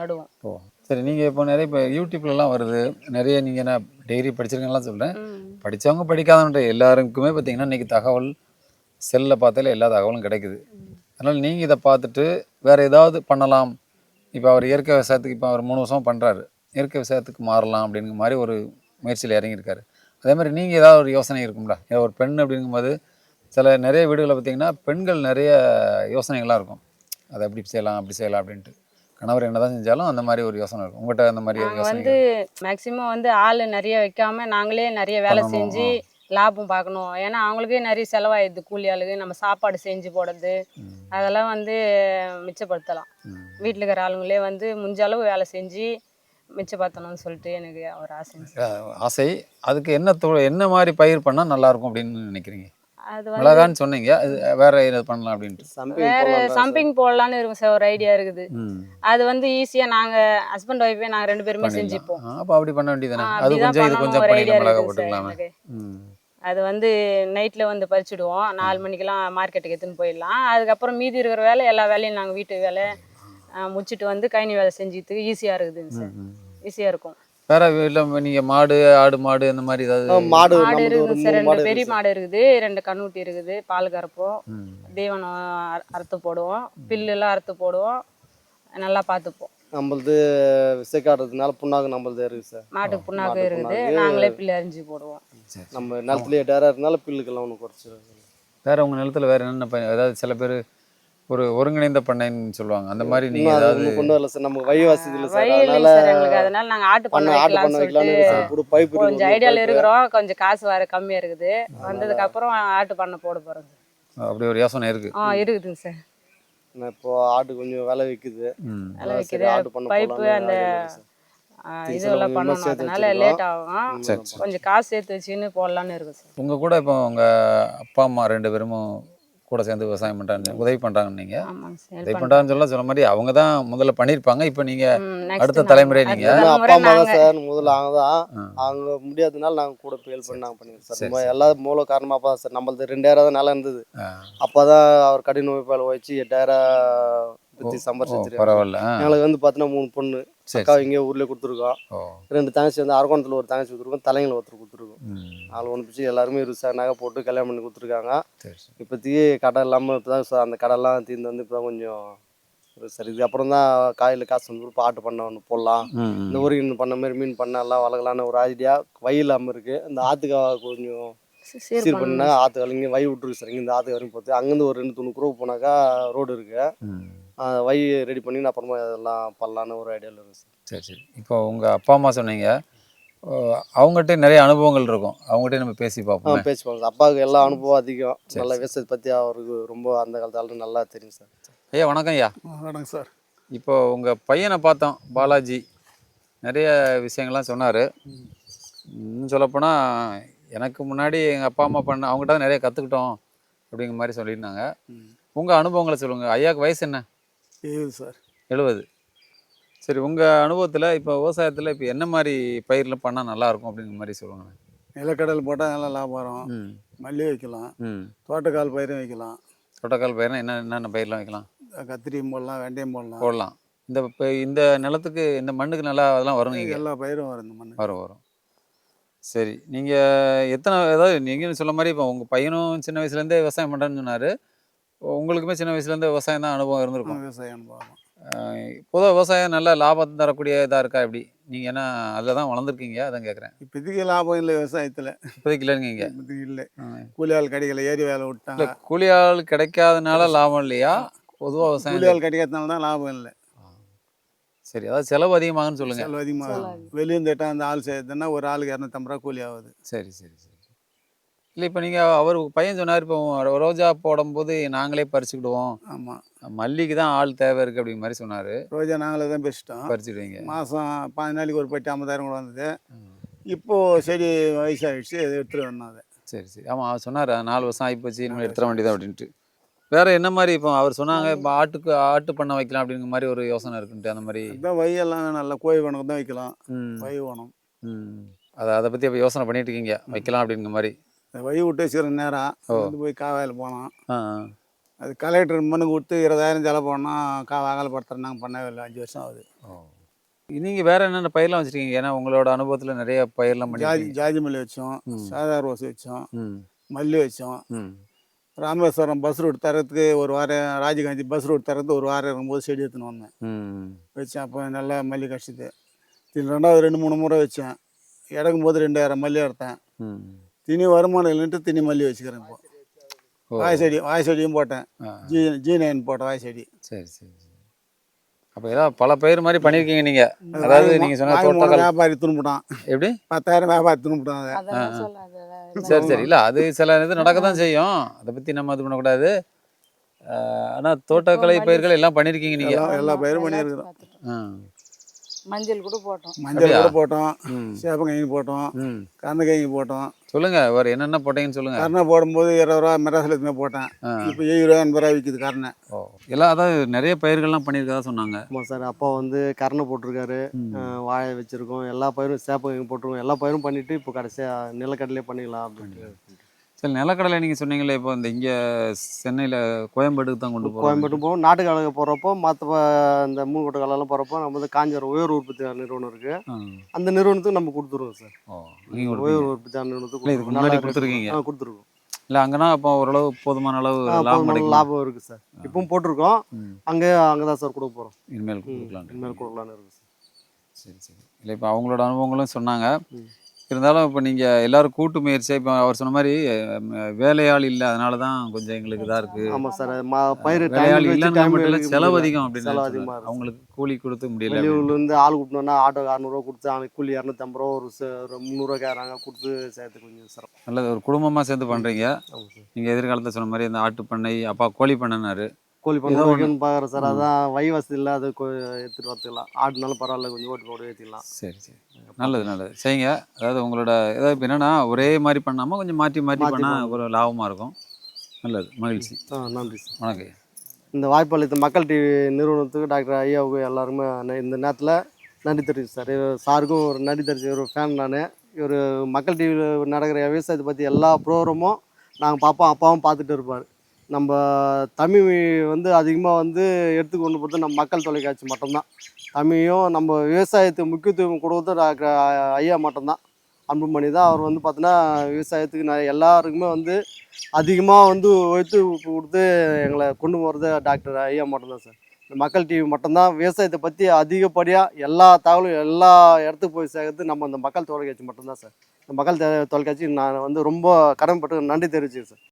நடுவோம். ஓ, சரி. நீங்கள் இப்போ நிறைய இப்போ யூடியூப்லலாம் வருது நிறைய, நீங்கள் என்ன டிகிரி படிச்சிருக்கீங்கலாம் சொல்கிறேன், படித்தவங்க படிக்காதவன்ற எல்லாருக்குமே பார்த்தீங்கன்னா இன்றைக்கி தகவல் செல்லில் பார்த்தாலே எல்லா தகவலும் கிடைக்குது. அதனால் நீங்கள் இதை பார்த்துட்டு வேறு ஏதாவது பண்ணலாம். இப்போ அவர் இயற்கை விவசாயத்துக்கு இப்போ அவர் 3 வருஷம் பண்ணுறாரு, இயற்கை விவசாயத்துக்கு மாறலாம் அப்படிங்கிற மாதிரி ஒரு முயற்சியில் இறங்கியிருக்காரு. அதே மாதிரி நீங்கள் ஏதாவது ஒரு யோசனை இருக்கும்ல? ஒரு பெண் அப்படிங்கும்போது நிறைய வீடுகளில் பார்த்திங்கன்னா பெண்கள் நிறைய யோசனைகள்லாம் இருக்கும். அதை அப்படி செய்யலாம் அப்படி செய்யலாம் அப்படின்ட்டு. கணவர் என்னதான் செஞ்சாலும் அந்த மாதிரி ஒரு யோசனை இருக்கும். உங்கள்கிட்ட அந்த மாதிரி நாங்கள் வந்து மேக்சிமம் வந்து ஆள் நிறைய வைக்காம நாங்களே நிறைய வேலை செஞ்சு லாபம் பார்க்கணும். ஏன்னா அவங்களுக்கே நிறைய செலவாயிடுது, கூலி ஆளுக்கு நம்ம சாப்பாடு செஞ்சு போடுறது அதெல்லாம் வந்து மிச்சப்படுத்தலாம். வீட்டில் இருக்கிற ஆளுங்களே வந்து முடிஞ்ச அளவு வேலை செஞ்சு மிச்சப்படுத்தணும்னு சொல்லிட்டு எனக்கு ஒரு ஆசை. அதுக்கு என்ன மாதிரி பயிர் பண்ணால் நல்லாயிருக்கும் அப்படின்னு நினைக்கிறீங்க? அது வந்து மிளகான்னு சொன்னீங்க, அது வேற ஏதாவது பண்ணலாம் அப்படின்ட்டு. வேற சம்பிங் போடலான்னு இருக்கும் சார், ஒரு ஐடியா இருக்குது. அது வந்து ஈஸியா நாங்க ஹஸ்பண்ட் ஒய்ஃபே நாங்க 2 பேருமே செஞ்சுப்போம். அப்ப அப்படி பண்ண வேண்டியதானே? அது கொஞ்சம் இது கொஞ்சம் பண்ணிடலாம், மிளகா போட்டுக்கலாம். அது வந்து நைட்ல வந்து பறிச்சுடுவோம், 4 மணிக்கெல்லாம் மார்க்கெட்டுக்கு எடுத்துன்னு போயிடலாம். அதுக்கப்புறம் மீதி இருக்கிற வேலை எல்லா வேலையும் நாங்க வீட்டு வேலை முடிச்சுட்டு வந்து கைனி வேலை செஞ்சுக்கிறதுக்கு ஈஸியா இருக்குதுங்க சார். ஈஸியா இருக்கும். வேற வீட்டில் நீங்கள் மாடு ஆடு மாடு அந்த மாதிரி ஏதாவது? மாடு இருக்குது சார், 2 பெரிய மாடு இருக்குது, 2 கண்ணுட்டி இருக்குது. பால் கறப்போம், தீவனம் அறுத்து போடுவோம், பில்லுலாம் அறுத்து போடுவோம், நல்லா பார்த்துப்போம். நம்மளது விசைக்காடுறதுனால புண்ணாக்கு நம்மளது இருக்குது சார். மாட்டுக்கு புண்ணாக்கு இருக்குது, நாங்களே பில்லு அரிஞ்சு போடுவோம். நம்ம நிலத்துலேயே டேராக இருந்தாலும் பில்லுக்கெல்லாம் ஒன்று குறைச்சிடும். வேற உங்கள் நிலத்தில் வேற என்னென்ன ஏதாவது சில பேர் ஒரு ஒருங்கிணைந்த பண்ணைன்னு சொல்லுவாங்க, அந்த மாதிரி நீங்க ஏதாவது கொண்டு வரல சார்? நமக்கு வழி வசதி இல்லை சார், அதனால நாங்க ஆட்டு பண்ண வைக்கலாம்னு சொல்லிட்டு கொஞ்சம் ஐடியால இருக்கிறோம். கொஞ்சம் காசு வர கம்மியா இருக்குது, வந்ததுக்கு அப்புறம் ஆட்டு பண்ண போட போறோம். அப்படி ஒரு யோசனை இருக்கு? இருக்குதுங்க சார். இப்போ ஆட்டு கொஞ்சம் விலை விற்குது, பைப்பு அந்த இதெல்லாம் பண்ணணும், அதனால லேட் ஆகும். கொஞ்சம் காசு சேர்த்து வச்சுன்னு போடலான்னு இருக்கு சார். உங்க கூட இப்போ உங்க அப்பா அம்மா 2 பேரும் கூட சேர்ந்து விவசாயம் பண்றாங்க, உதவி பண்றாங்க. நீங்க உதவி பண்றாங்கன்னு சொல்ல மாதிரி அவங்க தான் முதல்ல பண்ணிருப்பாங்க. இப்போ நீங்க அடுத்த தலைமுறை நீங்க. அப்பா அம்மா தான் சார் முதல்ல, அவங்க முடியாததுனால நாங்க கூட ஹெல்ப் பண்ணி நாங்க பண்ணிருக்கோம் சார். எல்லாரும் மூல காரணமா அப்பா சார். நம்மளது 2 ஏக்கரா தான் நிலம் இருந்தது, அப்பதான் அவர் கடின உழைப்பால் வச்சு 8 ஏக்கரா பத்தி சம்பாரிச்சு. பரவாயில்ல. எங்களுக்கு வந்து பார்த்தீங்கன்னா 3 பொண்ணு, அக்கா இங்கே ஊர்லேயே கொடுத்துருக்கோம். 2 தங்கச்சி வந்து அரக்கோணத்தில் ஒரு தங்கச்சி கொடுத்துருக்கோம், தலைங்களை ஒருத்தர் கொடுத்துருக்கோம். ஆள் ஒன்று பிடிச்சி எல்லாருமே 20 சார் நகை போட்டு கல்யாணம் பண்ணி கொடுத்துருக்காங்க. இப்போதைக்கு கடை இல்லாமல் இப்போ தான் அந்த கடைலாம் தீர்ந்து வந்து இப்போ தான் கொஞ்சம் சரி. இது அப்புறம் தான் காயில் காசு வந்து பாட்டு பண்ண ஒன்று போடலாம், இந்த ஊருக்கு பண்ண மாதிரி மீன் பண்ண எல்லாம் வளர்க்கலான்னு ஒரு ஐடியா. வயி இல்லாமல் இருக்குது, இந்த ஆற்றுக்கா கொஞ்சம் சீர் பண்ணா ஆற்று இங்கே வயி விட்டுருக்கு சார். இங்கே இந்த ஆற்று வரைக்கும் போகுது, அங்கேருந்து ஒரு 2 குரூப் போனாக்கா ரோடு இருக்குது, வழி ரெடி பண்ணி அப்புறமா இதெல்லாம் பண்ணலான்னு ஒரு ஐடியாவில் இருக்குது சார். சரி சரி. இப்போ உங்கள் அப்பா அம்மா சொன்னீங்க, அவங்ககிட்ட நிறைய அனுபவங்கள் இருக்கும், அவங்ககிட்ட நம்ம பேசி பார்ப்போம். பேசி பார்ப்போம். அப்பாவுக்கு எல்லா அனுபவம் அதிகம், நல்ல விவசாயத்தை பற்றி அவருக்கு ரொம்ப அந்த காலத்தாலும் நல்லா தெரியும் சார். ஐயா வணக்கம். ஐயா வணக்கம் சார். இப்போ உங்கள் பையனை பார்த்தோம், பாலாஜி நிறைய விஷயங்கள்லாம் சொன்னார். இன்னும் சொல்லப்போனால் எனக்கு முன்னாடி எங்கள் அப்பா அம்மா அவங்ககிட்ட நிறைய கற்றுக்கிட்டோம் அப்படிங்கிற மாதிரி சொல்லியிருந்தாங்க. ம். உங்கள் அனுபவங்களை சொல்லுங்கள். ஐயாவுக்கு வயசு என்ன? 70 சார். 70. சரி, உங்கள் அனுபவத்தில் இப்போ விவசாயத்தில் இப்போ என்ன மாதிரி பயிரில் பண்ணால் நல்லாயிருக்கும் அப்படிங்கிற மாதிரி சொல்லுங்கள். நிலக்கடலை போட்டால் நல்லா லாபம் வரும். ம். மல்லி வைக்கலாம், ம். தோட்டக்கால் பயிரும் வைக்கலாம், தோட்டக்கால் பயிர்னா என்னென்ன பயிரெலாம் வைக்கலாம்? கத்திரியும் போடலாம், வெந்தயம் போடலாம். போடலாம். இப்போ இந்த நிலத்துக்கு இந்த மண்ணுக்கு நல்லா அதெல்லாம் வரும். நீங்கள் எல்லா பயிரும் வரும் இந்த மண்ணு. வரும். சரி, நீங்கள் ஏதாவது நீங்கள் சொல்ல மாதிரி இப்போ உங்கள் பையனும் சின்ன வயசுலேருந்தே விவசாயம் பண்ணுறேன்னு சொன்னார். உங்களுக்குமே சின்ன வயசுலேருந்தே விவசாயம் தான் அனுபவம் இருந்திருக்கும். விவசாயம் அனுபவம். பொதுவாக விவசாயம் நல்ல லாபம் தரக்கூடிய இதாக இருக்கா எப்படி? நீங்கள் ஏன்னா அதில் தான் வளர்ந்துருக்கீங்க, அதான் கேட்குறேன். இப்போதைக்கு லாபம் இல்லை விவசாயத்தில். இப்போதைக்கு இல்லைங்க இங்கே. இப்போதைக்கு இல்லை. கூலி ஆள் கிடைக்கல, ஏரி வேலை விட்டாங்க. இல்லை, கூலி ஆள் கிடைக்காதனால லாபம் இல்லையா? பொதுவாக விவசாயம் கூலி ஆள் கிடைக்காதனால தான் லாபம் இல்லை. சரி, அதாவது செலவு அதிகமாகுன்னு சொல்லுங்கள். செலவு அதிகமாக வெளியேந்து எட்டால் அந்த ஆள் செய்யறதுன்னா ஒரு ஆளுக்கு 250 ரூபா கூலி ஆகுது. சரி சரி சரி. இல்லை, இப்போ நீங்கள் அவர் பையன் சொன்னார், இப்போ ரோஜா போடும்போது நாங்களே பறிச்சுக்கிடுவோம், ஆமாம், மல்லிக்கு தான் ஆள் தேவை இருக்குது அப்படிங்கிற மாதிரி சொன்னார். ரோஜா நாங்களே தான் பெஸ்ட்டோம். பறிச்சுடுவீங்க. மாதம் 15 நாளைக்கு ஒரு பட்டி 50,000 கூட வந்தது. இப்போது செடி வயசாகிடுச்சு, அதை எடுத்துகிட்டு வரணும் அதை. சரி சரி. ஆமாம், அவர் சொன்னார் 4 வருஷம் ஆகிப்போச்சு, இனிமேல் எடுத்துட வேண்டியதான் அப்படின்ட்டு. வேறு என்ன மாதிரி இப்போ அவர் சொன்னாங்க, இப்போ ஆட்டு பண்ணை வைக்கலாம் அப்படிங்கிற மாதிரி ஒரு யோசனை இருக்குன்ட்டு, அந்த மாதிரி அதுதான் வையெல்லாம் நல்லா கோழி கணக்கு தான் வைக்கலாம். ம் வை வேணும். ம் அதை பற்றி அப்போ யோசனை பண்ணிட்டு இருக்கீங்க, வைக்கலாம் அப்படிங்கிற மாதிரி. வை விட்டு வச்சுக்கிற நேரம் வந்து போய் காவாயில் போனோம். ஆ அது கலெக்டர் மனு கொடுத்து 20,000 செலவு போனோம். அகலப்படுத்துறோம். நாங்கள் பண்ணவே இல்லை, 5 வருஷம் ஆகுது. நீங்கள் வேறு என்னென்ன பயிரெலாம் வச்சுருக்கீங்க? ஏன்னா உங்களோட அனுபவத்தில் நிறைய பயிரெலாம் பண்ணி. ஜாதி மல்லி வச்சோம், சாதா ரோஸ் வச்சோம், ம் மல்லி வச்சோம். ம் ராமேஸ்வரம் பஸ் ரூட் தரத்துக்கு ஒரு வாரம், ராஜகாந்தி பஸ் ரூட் தரத்துக்கு ஒரு வாரம் இருக்கும்போது செடி எடுத்துன்னு வந்தேன். ம் வச்சேன். அப்போ நல்லா மல்லி கிடச்சிது. தின்னு ரெண்டாவது 2-3 முறை வச்சேன். இறக்கும் போது 2000 மல்லி எடுத்தேன். ம் தினி வருமானம் இல்லைன்ட்டு தினி மல்லி வச்சுக்கிறேன். இப்போ வாய் செடியும் போட்டேன். G9 போட்டேன் வாய் செடி. சரி சரி சரி. அப்போ ஏதாவது பல பயிர் மாதிரி பண்ணியிருக்கீங்க நீங்கள். அதாவது நீங்கள் சொன்ன தோட்டக்கால் வியாபாரி துணுப்பிட்டான். எப்படி? 10,000 வியாபாரி துணுப்பிட்டான் அதை. அதெல்லாம் சொல்லாத. சரி சரி. இல்லை, அது சில இது நடக்க தான் செய்யும், அதை பற்றி நம்ம இது பண்ணக்கூடாது. ஆனால் தோட்டக்கலை பயிர்கள் எல்லாம் பண்ணியிருக்கீங்க நீங்கள். எல்லா பயிரும் பண்ணியிருக்கிறோம். ஆ மஞ்சள் கூட போட்டோம். மஞ்சள் கூட போட்டோம், ம் சேப்பங்கிழங்கு போட்டோம், ம் கருணக்கிழங்கு போட்டோம். சொல்லுங்கள், வேறு என்னென்ன போட்டீங்கன்னு சொல்லுங்கள். கருணை போடும்போது 20 ரூபா மெட்ராஸில் எடுத்துமே போட்டேன். இப்போ 70 ரூபா 80 ரூபா விற்கிது கருணை. ஓ, எல்லாம் அதாவது நிறைய பயிர்கள்லாம் பண்ணியிருக்கதா சொன்னாங்க. ஆமாம் சார், அப்பா வந்து கரணை போட்டிருக்காரு, வாழை வச்சுருக்கோம், எல்லா பயிரும் சேப்பங்கிழங்கு போட்டிருக்கோம், எல்லா பயிரும் பண்ணிவிட்டு இப்போ கடைசியாக நிலக்கடலையே பண்ணிக்கலாம் அப்படின்ட்டு. சரி, நிலக்கடலை நீங்கள் சொன்னீங்களே, இப்போ இந்த இங்கே சென்னையில் கோயம்பேட்டுக்கு தான் கொண்டு போகிறோம். கோயம்பேட்டு போவோம். நாட்டு கலவை போகிறப்போ மற்ற இந்த மூணு கொட்டை கலெல்லாம் போகிறப்போ நம்ம வந்து காஞ்சிபுரம் உயர் உற்பத்தியாளர் நிறுவனம் இருக்குது, அந்த நிறுவனத்துக்கு நம்ம கொடுத்துருவோம் சார். ஓ, நீங்கள் உயர் உற்பத்தியாளர் நிறுவனத்துக்கு இதுக்கு முன்னாடி கொடுத்துருக்கீங்க. கொடுத்துருக்கோம். இல்லை, அங்கேனா அப்போ ஓரளவு போதுமான அளவு லாபம் இருக்குது சார். இப்பவும் போட்டிருக்கோம். அங்கே தான் சார் கொடுக்க போகிறோம். இனிமேல் கொடுக்கலான்னு இருக்குது சார். சரி சரி. இல்லை, இப்போ அவங்களோட அனுபவங்களும் சொன்னாங்க. இருந்தாலும் இப்போ நீங்கள் எல்லோரும் கூட்டு முயற்சியாக, இப்போ அவர் சொன்ன மாதிரி வேலையாள் இல்லை, அதனால தான் கொஞ்சம் எங்களுக்கு இதாக இருக்குது. ஆமாம் சார், பயிர் வேலையாள் இல்லைன்னு மட்டும் இல்லை, செலவு அதிகம் அப்படின்னு செலவு அதிகமாக அவங்களுக்கு கூலி கொடுத்து முடியல. வெளியூர்லேருந்து ஆள் கூட்டணும்னா ஆட்டோ 600 கொடுத்து அவனுக்கு கூலி 250 ரூபா, ஒரு 300 கேட்குறாங்க, கொடுத்து சேர்த்து கொஞ்சம் சிரமம். நல்லது, ஒரு குடும்பமாக சேர்ந்து பண்ணுறீங்க. ஆமாம் சார். நீங்கள் எதிர்காலத்தில் சொன்ன மாதிரி இந்த ஆட்டு பண்ணை, அப்பா கோழி பண்ணனாரு, கோழி பண்ண வைக்கணும்னு பார்க்குறேன் சார். அதான் வை வசதி இல்லை, அது எடுத்துகிட்டு வரத்துக்கலாம். ஆடுனாலும் பரவாயில்ல, கொஞ்சம் ஓட்டு போட்டு ஏற்றிக்கலாம். சரி சரி, நல்லது செய்யுங்க. அதாவது உங்களோட ஏதாவது இப்போ என்னென்னா ஒரே மாதிரி பண்ணாமல் கொஞ்சம் மாற்றி பண்ணால் ஒரு லாபமாக இருக்கும். நல்லது, மகிழ்ச்சி. நன்றி சார். வணக்கம். இந்த வாய்ப்பு அளித்த மக்கள் டிவி நிறுவனத்துக்கு, டாக்டர் ஐயாவுக்கு எல்லாருமே இந்த நேரத்தில் நன்றி தெரிவிச்சு சார். சாருக்கும் ஒரு நன்றி தெரிவிச்சு, ஒரு ஃபேன் நான். ஒரு மக்கள் டிவியில் நடக்கிற விவசாயத்தை பற்றி எல்லா ப்ரோக்ராமும் நாங்கள் பார்ப்போம், அப்பாவும் பார்த்துட்டு இருப்பார். நம்ம தமிழ் வந்து அதிகமாக வந்து எடுத்துக்கொண்டு போகிறது நம்ம மக்கள் தொலைக்காட்சி மட்டும்தான். தமிழையும் நம்ம விவசாயத்துக்கு முக்கியத்துவம் கொடுக்குறது டாக்டர் ஐயா மட்டும்தான். அன்புமணி தான் அவர் வந்து பார்த்தீங்கன்னா விவசாயத்துக்கு எல்லாருக்குமே வந்து அதிகமாக வந்து ஒய்த்து கொடுத்து எங்களை கொண்டு போகிறது டாக்டர் ஐயா மட்டும்தான் சார். இந்த மக்கள் டிவி மட்டும்தான் விவசாயத்தை பற்றி அதிகப்படியாக எல்லா தகவலும் எல்லா இடத்துக்கு போய் சேர்க்கறது நம்ம இந்த மக்கள் தொலைக்காட்சி மட்டும்தான் சார். இந்த மக்கள் தொலைக்காட்சி நான் வந்து ரொம்ப கடமைப்பட்டு நன்றி தெரிவிச்சேன் சார்.